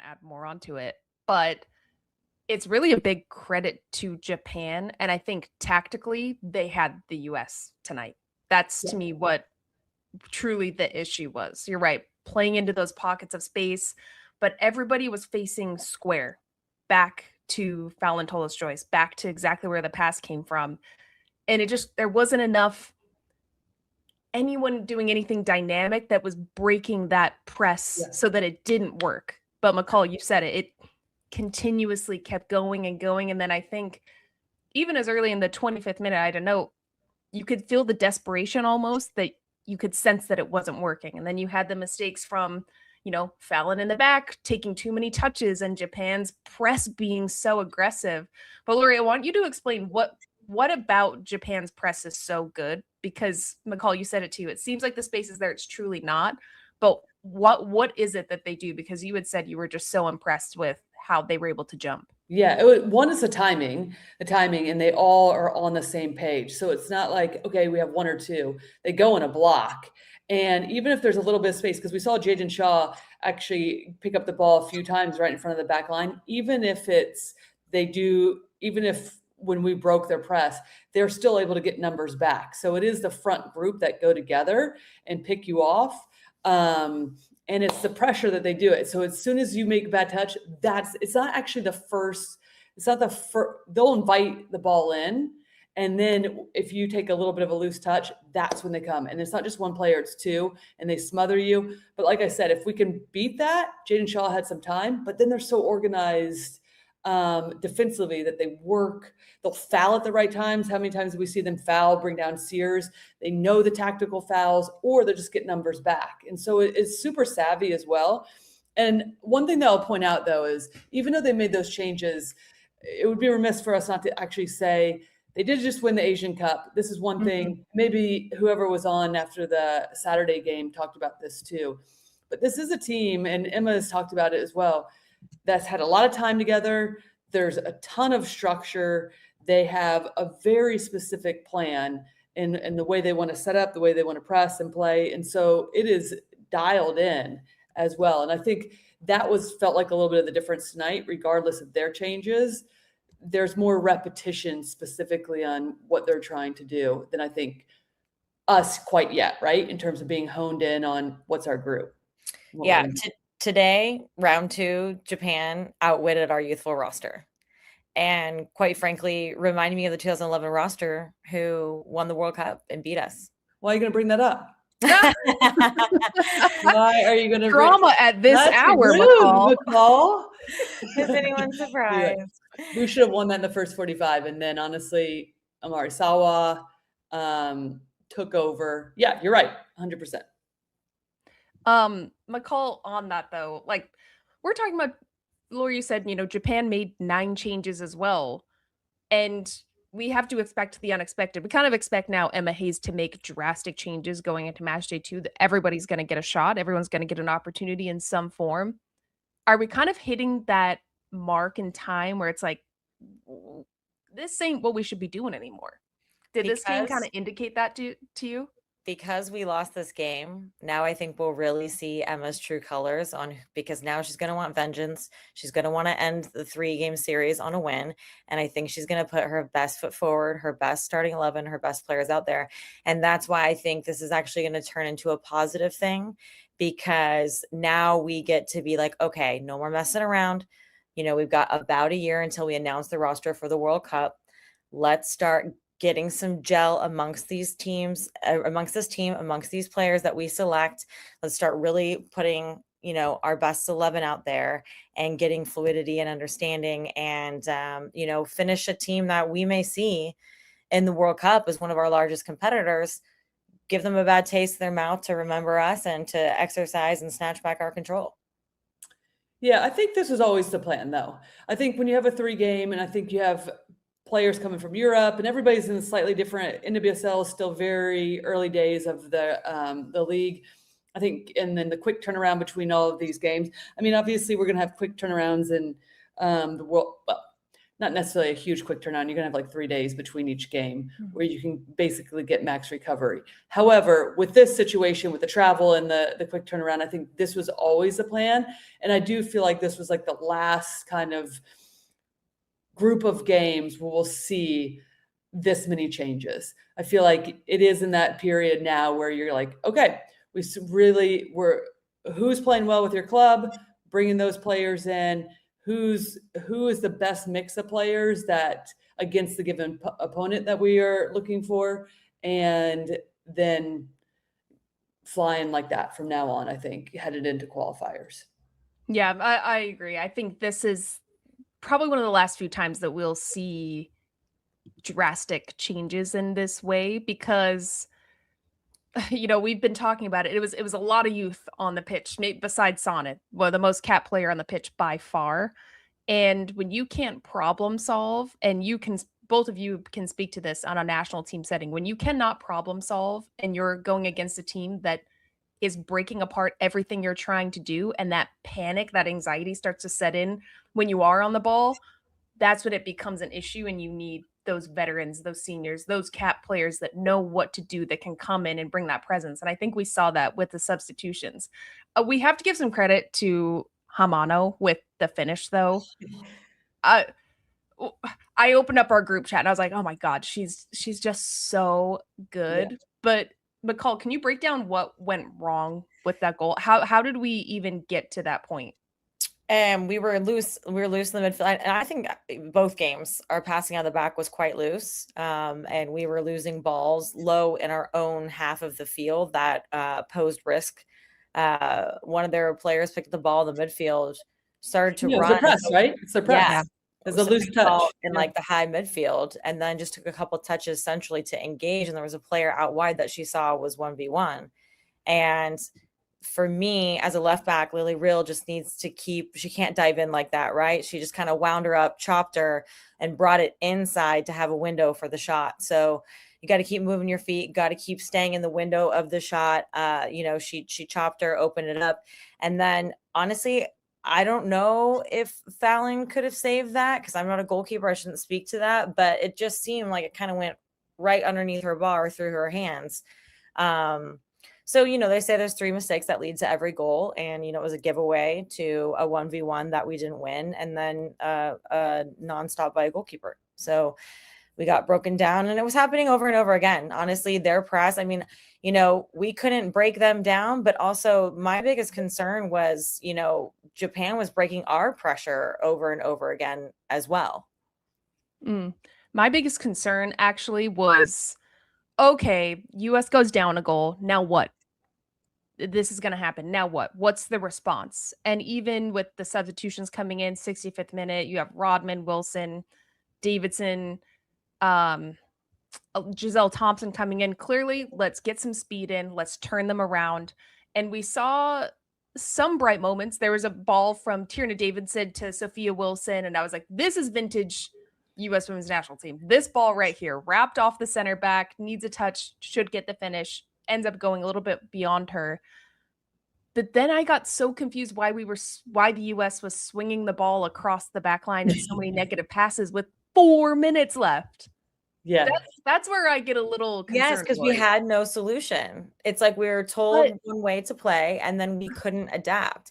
to add more onto it, but it's really a big credit to Japan. And I think tactically they had the US tonight. That's to me what truly the issue was. You're right, playing into those pockets of space, but everybody was facing square back to Fallon Joyce, back to exactly where the pass came from. And there wasn't enough anyone doing anything dynamic that was breaking that press so that it didn't work. But McCall, you said it continuously kept going and going. And then I think even as early in the 25th minute, I don't know, you could feel the desperation almost, that you could sense that it wasn't working. And then you had the mistakes from, Fallon in the back, taking too many touches, and Japan's press being so aggressive. But Lori, I want you to explain what about Japan's press is so good? Because McCall, you said it too. It seems like the space is there. It's truly not. But what is it that they do? Because you had said you were just so impressed with how they were able to jump. Yeah, one is the timing, and they all are on the same page. So it's not like, okay, we have one or two. They go in a block. And even if there's a little bit of space, because we saw Jaden Shaw actually pick up the ball a few times right in front of the back line, even if when we broke their press, they're still able to get numbers back. So it is the front group that go together and pick you off. And it's the pressure that they do it. So as soon as you make a bad touch, it's not actually the first, they'll invite the ball in. And then if you take a little bit of a loose touch, that's when they come. And it's not just one player, it's two, and they smother you. But like I said, if we can beat that, Jaden Shaw had some time, but then they're so organized defensively that they'll foul at the right times. How many times do we see them foul, bring down Sears? They know the tactical fouls, or they're just getting numbers back. And so it's super savvy as well. And one thing that I'll point out, though, is even though they made those changes, it would be remiss for us not to actually say they did just win the Asian Cup. This is one thing. Maybe whoever was on after the Saturday game talked about this too. But this is a team, and Emma has talked about it as well, that's had a lot of time together. There's a ton of structure. They have a very specific plan in the way they want to set up, the way they want to press and play. And so it is dialed in as well. And I think that felt like a little bit of the difference tonight, regardless of their changes. There's more repetition specifically on what they're trying to do than I think us quite yet, right? In terms of being honed in on what's our group. Today, round 2, Japan outwitted our youthful roster. And quite frankly, reminded me of the 2011 roster who won the World Cup and beat us. Why are you going to bring that up? Why are you going to drama at this hour, McCall? Is anyone surprised? Yeah. We should have won that in the first 45. And then honestly, Amarisawa took over. Yeah, you're right. 100%. McCall, on that though, like we're talking about, Laura, you said, Japan made 9 changes as well. And we have to expect the unexpected. We kind of expect now Emma Hayes to make drastic changes going into match day 2, that everybody's going to get a shot. Everyone's going to get an opportunity in some form. Are we kind of hitting that mark in time where it's like, this ain't what we should be doing anymore? Did this game kind of indicate that to you? Because we lost this game, now I think we'll really see Emma's true colors because now she's going to want vengeance. She's going to want to end the 3-game series on a win. And I think she's going to put her best foot forward, her best starting 11, her best players out there. And that's why I think this is actually going to turn into a positive thing, because now we get to be like, okay, no more messing around. We've got about a year until we announce the roster for the World Cup. Let's start getting some gel amongst these teams, amongst this team, amongst these players that we select. Let's start really putting, our best 11 out there and getting fluidity and understanding and, finish a team that we may see in the World Cup as one of our largest competitors, give them a bad taste in their mouth to remember us and to exercise and snatch back our control. Yeah, I think this was always the plan, though. I think when you have a 3-game and I think you have players coming from Europe and everybody's in a slightly different, NWSL is still very early days of the league, I think, and then the quick turnaround between all of these games. I mean, obviously we're going to have quick turnarounds in the world, well, not necessarily a huge quick turnaround. You're going to have like 3 days between each game where you can basically get max recovery. However, with this situation, with the travel and the quick turnaround, I think this was always the plan. And I do feel like this was like the last kind of group of games where we'll see this many changes. I feel like it is in that period now where you're like, okay, who's playing well with your club, bringing those players in, who is the best mix of players that against the given opponent that we are looking for, and then flying like that from now on, I think, headed into qualifiers. Yeah, I agree. I think this is probably one of the last few times that we'll see drastic changes in this way, because we've been talking about it. It was a lot of youth on the pitch, maybe besides Sonnet, the most cap player on the pitch by far. And when you can't problem solve, and both of you can speak to this on a national team setting, when you cannot problem solve and you're going against a team that is breaking apart everything you're trying to do, and that panic, that anxiety starts to set in when you are on the ball, that's when it becomes an issue, and you need those veterans, those seniors, those cap players that know what to do, that can come in and bring that presence. And I think we saw that with the substitutions. We have to give some credit to Hamano with the finish, though. I opened up our group chat and I was like, oh my God, she's just so good. Yeah. But McCall, can you break down what went wrong with that goal? How did we even get to that point? And we were loose in the midfield. And I think both games, our passing out of the back was quite loose. And we were losing balls low in our own half of the field that posed risk. One of their players picked the ball in the midfield, started to run. It's a press, right? It's a press. Yeah. There's a loose touch in like the high midfield, and then just took a couple touches centrally to engage. And there was a player out wide that she saw was 1v1. And for me, as a left back, Lily Real just needs to she can't dive in like that, right? She just kind of wound her up, chopped her, and brought it inside to have a window for the shot. So you got to keep moving your feet, got to keep staying in the window of the shot. She chopped her, opened it up. And then honestly, I don't know if Fallon could have saved that, because I'm not a goalkeeper. I shouldn't speak to that, but it just seemed like it kind of went right underneath her bar, through her hands. So, they say there's 3 mistakes that lead to every goal. And, it was a giveaway to a 1v1 that we didn't win, and then a nonstop by a goalkeeper. So we got broken down, and it was happening over and over again. Honestly, their press, we couldn't break them down, but also my biggest concern was, Japan was breaking our pressure over and over again as well. My biggest concern actually was, okay, US goes down a goal. Now what? This is going to happen. Now what? What's the response? And even with the substitutions coming in, 65th minute, you have Rodman, Wilson, Davidson, Giselle Thompson coming in. Clearly, let's get some speed in. Let's turn them around. And we saw some bright moments. There was a ball from Tierna Davidson to Sophia Wilson, and I was like, this is vintage U.S. women's national team. This ball right here, wrapped off the center back, needs a touch, should get the finish, ends up going a little bit beyond her. But then I got so confused why the U.S. was swinging the ball across the back line and so many negative passes with 4 minutes left. Yeah, that's where I get a little concerned. Yes, because we had no solution. It's like we were told one way to play, and then we couldn't adapt.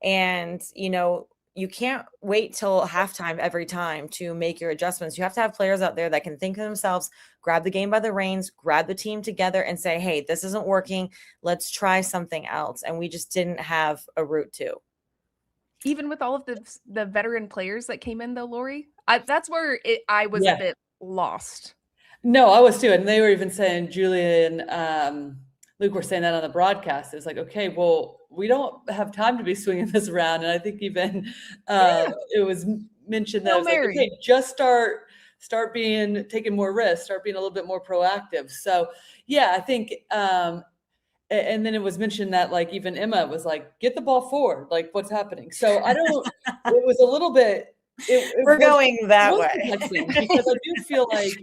And you can't wait till halftime every time to make your adjustments. You have to have players out there that can think of themselves, grab the game by the reins, grab the team together, and say, hey, this isn't working. Let's try something else. And we just didn't have a route to. Even with all of the veteran players that came in, though, Lori, that's where I was a bit lost. No, I was too. And they were even saying, Julia and Luke were saying that on the broadcast. It's like, okay, well, we don't have time to be swinging this around. And I think even it was mentioned that it was like, okay, just start taking more risks, start being a little bit more proactive. So yeah, I think, and then it was mentioned that like even Emma was like, get the ball forward, like what's happening. So I don't, it was a little bit, we're going that way, because I do feel like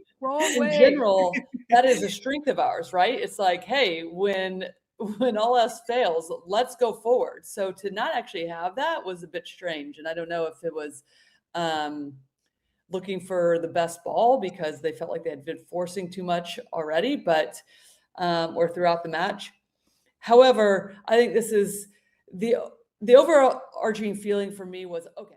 in general that is a strength of ours, right? It's like, hey, when all else fails, let's go forward. So to not actually have that was a bit strange, and I don't know if it was looking for the best ball because they felt like they had been forcing too much already, but or throughout the match. However, I think this is the overarching feeling for me was, okay,